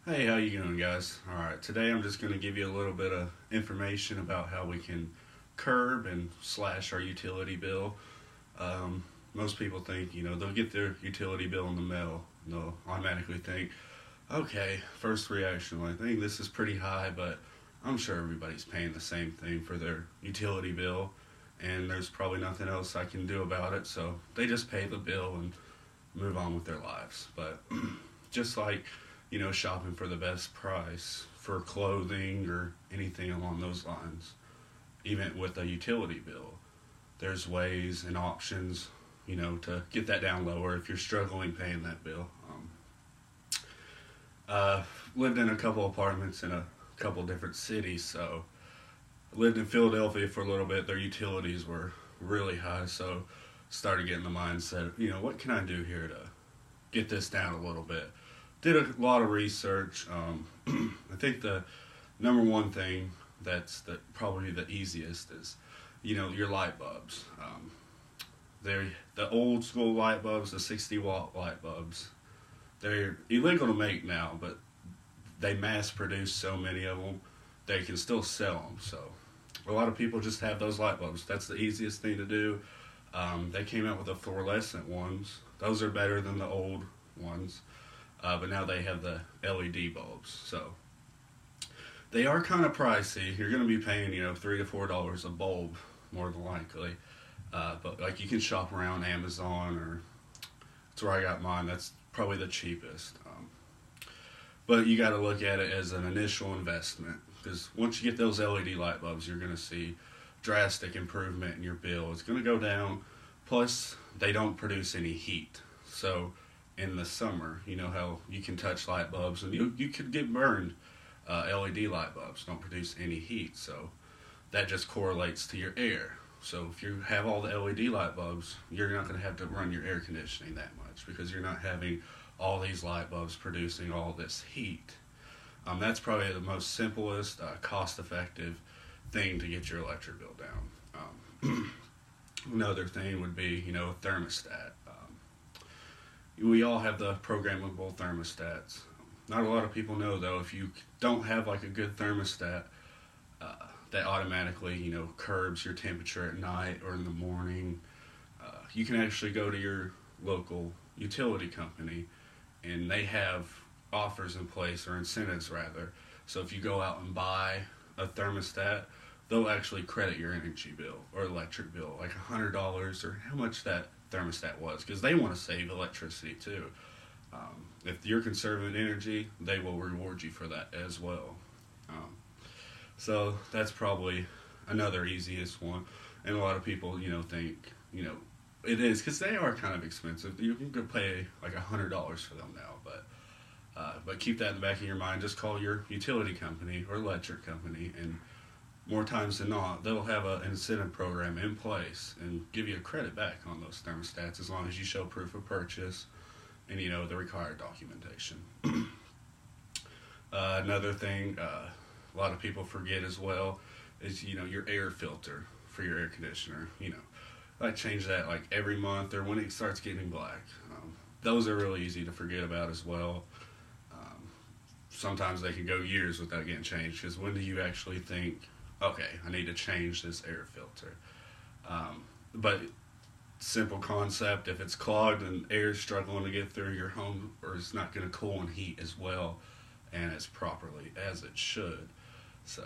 Hey, how you doing, guys? All right, today I'm just going to give you a little bit of information about how we can curb and slash our utility bill. Most people think, they'll get their utility bill in the mail and they'll automatically think, okay, first reaction, I think this is pretty high, but I'm sure everybody's paying the same thing for their utility bill, and there's probably nothing else I can do about it, so they just pay the bill and move on with their lives. But just like shopping for the best price for clothing or anything along those lines, even with a utility bill, there's ways and options, to get that down lower if you're struggling paying that bill. Uh, Lived in a couple apartments in a couple different cities, so I lived in Philadelphia for a little bit. Their utilities were really high, so started getting the mindset, what can I do here to get this down a little bit? Did a lot of research. I think the number one thing probably the easiest is, your light bulbs. They're the old school light bulbs, the 60-watt light bulbs. They're illegal to make now, but they mass produce so many of them, they can still sell them. So a lot of people just have those light bulbs. That's the easiest thing to do. They came out with the fluorescent ones. Those are better than the old ones. But now they have the LED bulbs. So they are kind of pricey. You're going to be paying, $3 to $4 a bulb more than likely. But like you can shop around Amazon, or that's where I got mine. That's probably the cheapest. But you got to look at it as an initial investment, because once you get those LED light bulbs, you're going to see drastic improvement in your bill. It's going to go down. Plus, they don't produce any heat. So in the summer, you know how you can touch light bulbs and you could get burned. LED light bulbs don't produce any heat, so that just correlates to your air. So if you have all the LED light bulbs, you're not going to have to run your air conditioning that much, because you're not having all these light bulbs producing all this heat. That's probably the most simplest, cost-effective thing to get your electric bill down. Another thing would be, a thermostat. We all have the programmable thermostats. Not a lot of people know, though, if you don't have like a good thermostat, that automatically, curbs your temperature at night or in the morning. You can actually go to your local utility company, and they have offers in place, or incentives rather. So if you go out and buy a thermostat, they'll actually credit your energy bill or electric bill, like $100 or how much that thermostat was, because they want to save electricity too. If you're conserving energy, they will reward you for that as well. So that's probably another easiest one. And a lot of people, think, it is, because they are kind of expensive. You can go pay like $100 for them now, but keep that in the back of your mind. Just call your utility company or electric company, and more times than not, they'll have an incentive program in place and give you a credit back on those thermostats, as long as you show proof of purchase and the required documentation. Another thing a lot of people forget as well is your air filter for your air conditioner. I change that like every month or when it starts getting black. Those are really easy to forget about as well. Sometimes they can go years without getting changed, because when do you actually think, okay, I need to change this air filter? But simple concept, if it's clogged and air's struggling to get through your home, or it's not going to cool and heat as well and as properly as it should. So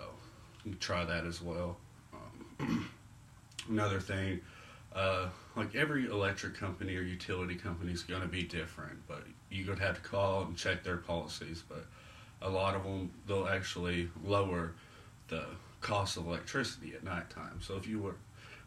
you can try that as well. Another thing, like every electric company or utility company is going to be different, but you would have to call and check their policies. But a lot of them, they'll actually lower the cost of electricity at nighttime. So if you were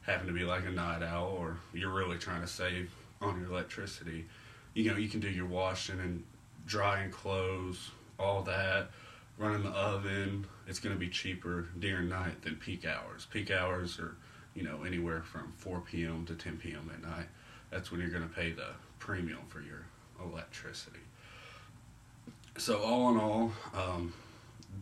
happen to be like a night owl, or you're really trying to save on your electricity, you can do your washing and drying clothes, all that, running the oven. It's going to be cheaper during night than peak hours. Peak hours are, anywhere from 4 p.m. to 10 p.m. at night. That's when you're going to pay the premium for your electricity. So all in all,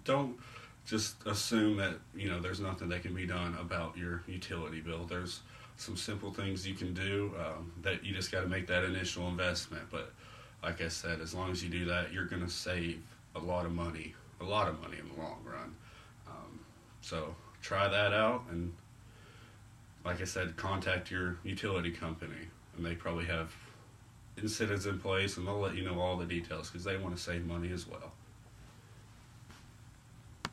don't just assume that there's nothing that can be done about your utility bill. There's some simple things you can do, that you just got to make that initial investment. But like I said, as long as you do that, you're going to save a lot of money in the long run. So try that out, and like I said, contact your utility company, and they probably have incentives in place, and they'll let you know all the details because they want to save money as well.